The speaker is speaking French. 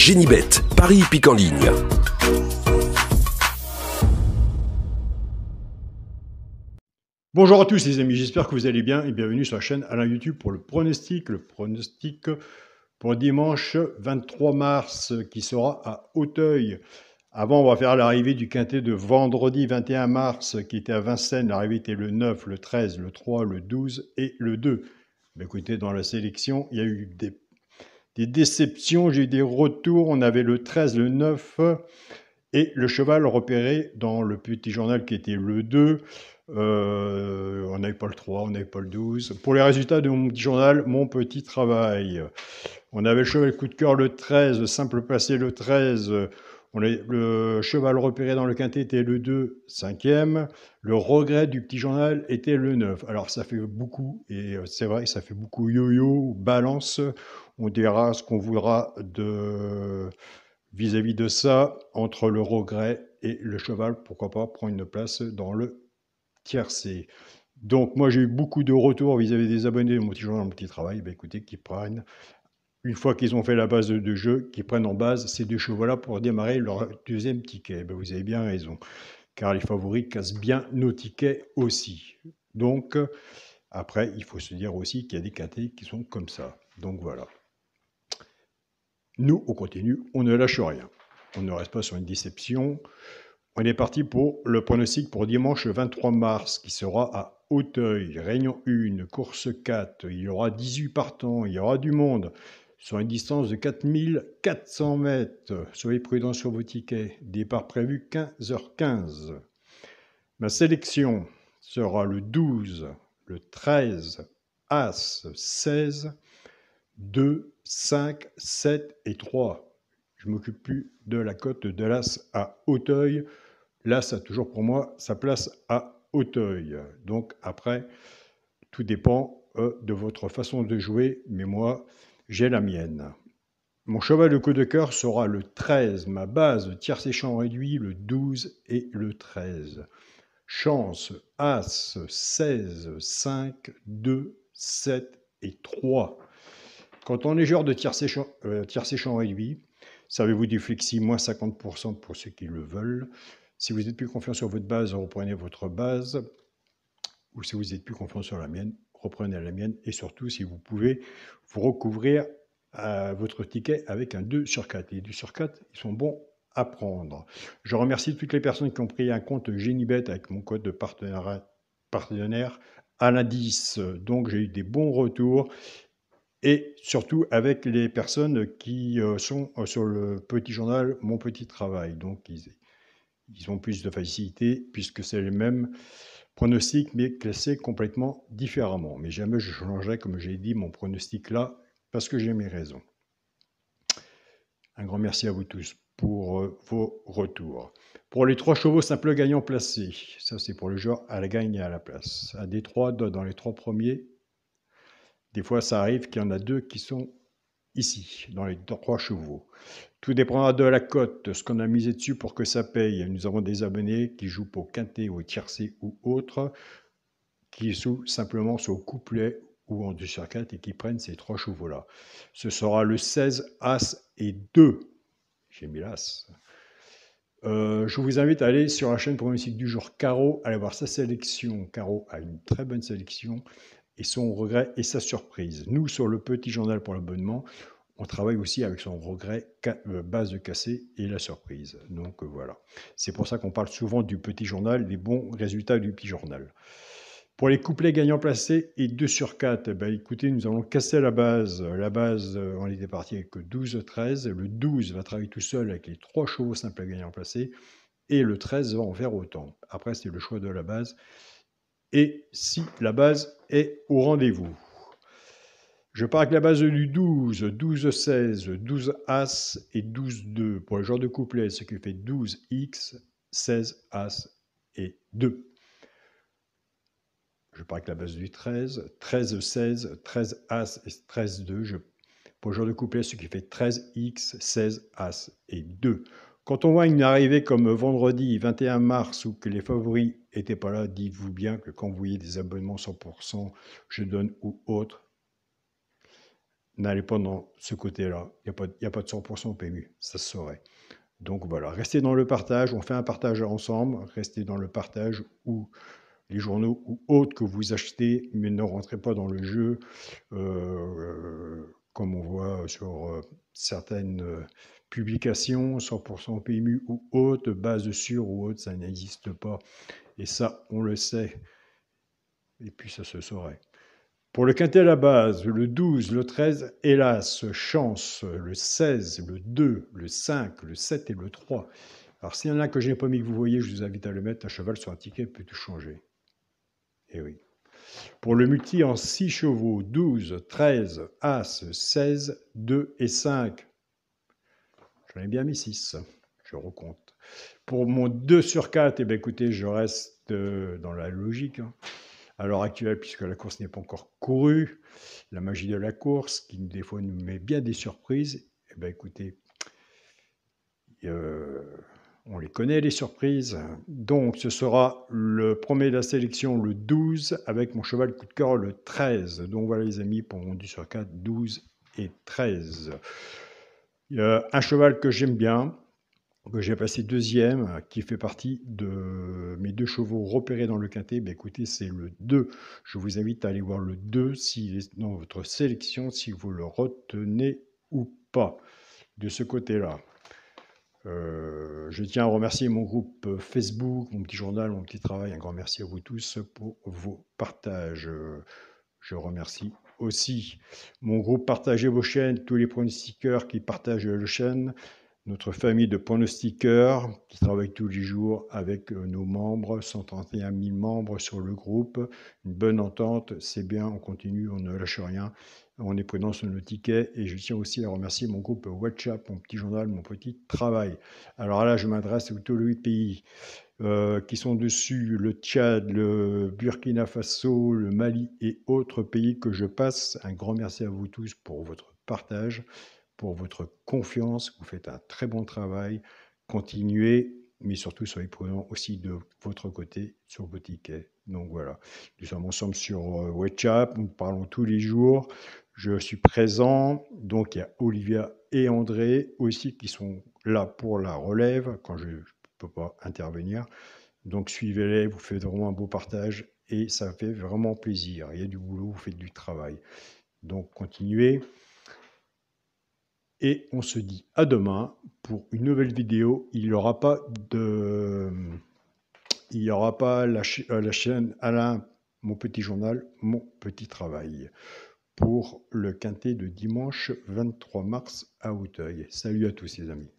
Génibet, Paris hippique en ligne. Bonjour à tous les amis, j'espère que vous allez bien et bienvenue sur la chaîne Alain YouTube pour le pronostic pour dimanche 23 mars qui sera à Auteuil. Avant, on va faire l'arrivée du quintet de vendredi 21 mars qui était à Vincennes. L'arrivée était le 9, le 13, le 3, le 12 et le 2. Mais écoutez, dans la sélection, il y a eu des déceptions, j'ai eu des retours. On avait le 13, le 9 et le cheval repéré dans le petit journal qui était le 2. On n'avait pas le 3, on n'avait pas le 12. Pour les résultats de mon petit journal, mon petit travail. On avait le cheval coup de cœur le 13, simple placé le 13. Le cheval repéré dans le quintet était le 2, 5e. Le regret du petit journal était le 9. Alors ça fait beaucoup, et c'est vrai, ça fait beaucoup yo-yo, balance. On dira ce qu'on voudra vis-à-vis de ça, entre le regret et le cheval, pourquoi pas prendre une place dans le tiercé. Donc moi j'ai eu beaucoup de retours vis-à-vis des abonnés de mon petit journal, mon petit travail. Ben, écoutez, qu'ils prennent, une fois qu'ils ont fait la base de jeu, qu'ils prennent en base ces deux chevaux-là pour démarrer leur deuxième ticket. Ben, vous avez bien raison, car les favoris cassent bien nos tickets aussi. Donc après, il faut se dire aussi qu'il y a des quintés qui sont comme ça. Donc voilà. Nous, on continue, on ne lâche rien. On ne reste pas sur une déception. On est parti pour le pronostic pour dimanche 23 mars, qui sera à Auteuil, Réunion 1, course 4. Il y aura 18 partants, il y aura du monde, sur une distance de 4400 mètres. Soyez prudents sur vos tickets. Départ prévu 15h15. Ma sélection sera le 12, le 13, As, 16, 2, 5, 7 et 3. Je ne m'occupe plus de la cote de l'As à Auteuil. L'As a toujours pour moi sa place à Auteuil. Donc après, tout dépend de votre façon de jouer, mais moi, j'ai la mienne. Mon cheval de coup de cœur sera le 13, ma base tiercé champ réduit, le 12 et le 13. Chance, As, 16, 5, 2, 7 et 3. Quand on est joueur de tiercé champ réduit, servez-vous du flexi moins 50% pour ceux qui le veulent. Si vous êtes plus confiant sur votre base, reprenez votre base. Ou si vous êtes plus confiant sur la mienne, reprenez la mienne. Et surtout, si vous pouvez, vous recouvrir votre ticket avec un 2 sur 4. Les 2 sur 4, ils sont bons à prendre. Je remercie toutes les personnes qui ont pris un compte Génibet avec mon code de partenaire à l'indice. Donc, j'ai eu des bons retours. Et surtout avec les personnes qui sont sur le petit journal Mon Petit Travail. Donc, ils ont plus de facilité puisque c'est le même pronostic mais classé complètement différemment. Mais jamais je changerai, comme j'ai dit, mon pronostic là parce que j'ai mes raisons. Un grand merci à vous tous pour vos retours. Pour les 3 chevaux simples gagnants placés, ça c'est pour le joueur à la gagne et à la place. Un des 3 dans les 3 premiers. Des fois, ça arrive qu'il y en a 2 qui sont ici, dans les 3 chevaux. Tout dépendra de la cote, ce qu'on a misé dessus pour que ça paye. Nous avons des abonnés qui jouent pour quintet, au tiercé ou autre, qui jouent simplement sur le couplet ou en 2 sur 4 et qui prennent ces 3 chevaux-là. Ce sera le 16, As et 2. J'ai mis l'As. Je vous invite à aller sur la chaîne pronostic du jour Caro, aller voir sa sélection. Caro a une très bonne sélection et son regret et sa surprise. Nous, sur le petit journal pour l'abonnement, on travaille aussi avec son regret, base de cassé et la surprise. Donc voilà. C'est pour ça qu'on parle souvent du petit journal, des bons résultats du petit journal. Pour les couplets gagnants placés et 2 sur 4, ben écoutez, nous allons casser la base. La base, on était parti avec 12-13. Le 12 va travailler tout seul avec les 3 chevaux simples gagnants placés. Et le 13 va en faire autant. Après, c'est le choix de la base. Et si la base est au rendez-vous. Je pars avec la base du 12, 12-16, 12 As et 12-2. Pour le genre de couplet, ce qui fait 12 X, 16 As et 2. Je pars avec la base du 13, 13-16, 13 As et 13-2. Pour le genre de couplet, ce qui fait 13 X, 16 As et 2. Quand on voit une arrivée comme vendredi 21 mars où que les favoris n'étaient pas là, dites-vous bien que quand vous voyez des abonnements 100%, je donne ou autre, n'allez pas dans ce côté-là. Il n'y a pas de 100% PMU, ça se saurait. Donc voilà, restez dans le partage, on fait un partage ensemble, restez dans le partage ou les journaux ou autres que vous achetez, mais ne rentrez pas dans le jeu comme on voit sur certaines publications, 100% PMU ou autres, base sûre ou autre, ça n'existe pas. Et ça, on le sait. Et puis ça se saurait. Pour le quintet à la base, le 12, le 13, hélas, chance, le 16, le 2, le 5, le 7 et le 3. Alors s'il y en a que je n'ai pas mis que vous voyez, je vous invite à le mettre. Un cheval sur un ticket peut tout changer. Eh oui. Pour le multi en 6 chevaux, 12, 13, As, 16, 2 et 5. J'en ai bien mis 6. Je recompte. Pour mon 2 sur 4, eh bien, écoutez, je reste dans la logique. À l'heure actuelle, puisque la course n'est pas encore courue, la magie de la course, qui des fois nous met bien des surprises, eh bien, écoutez, on les connaît, les surprises. Donc, ce sera le premier de la sélection, le 12, avec mon cheval coup de cœur, le 13. Donc, voilà, les amis, pour mon 2 sur 4, 12 et 13. Un cheval que j'aime bien, que j'ai passé deuxième, qui fait partie de mes 2 chevaux repérés dans le quintet. Ben écoutez, c'est le 2. Je vous invite à aller voir le 2 s'il est dans votre sélection, si vous le retenez ou pas, de ce côté-là. Je tiens à remercier mon groupe Facebook, mon petit journal, mon petit travail. Un grand merci à vous tous pour vos partages. Je remercie aussi mon groupe Partagez vos chaînes, tous les pronostiqueurs qui partagent la chaîne, notre famille de pronostiqueurs qui travaillent tous les jours avec nos membres, 131 000 membres sur le groupe. Une bonne entente, c'est bien, on continue, on ne lâche rien. On est prudent sur nos tickets et je tiens aussi à remercier mon groupe WhatsApp, mon petit journal, mon petit travail. Alors là, je m'adresse à tous les 8 pays qui sont dessus, le Tchad, le Burkina Faso, le Mali et autres pays que je passe. Un grand merci à vous tous pour votre partage, pour votre confiance. Vous faites un très bon travail. Continuez, mais surtout soyez prudents aussi de votre côté sur vos tickets. Donc voilà, nous sommes ensemble sur WhatsApp, nous parlons tous les jours. Je suis présent, donc il y a Olivia et André aussi qui sont là pour la relève quand je ne peux pas intervenir. Donc suivez-les, vous faites vraiment un beau partage et ça fait vraiment plaisir. Il y a du boulot, vous faites du travail. Donc continuez. Et on se dit à demain pour une nouvelle vidéo. Il n'y aura pas la chaîne Alain, mon petit journal, mon petit travail, pour le quintet de dimanche 23 mars à Auteuil. Salut à tous les amis.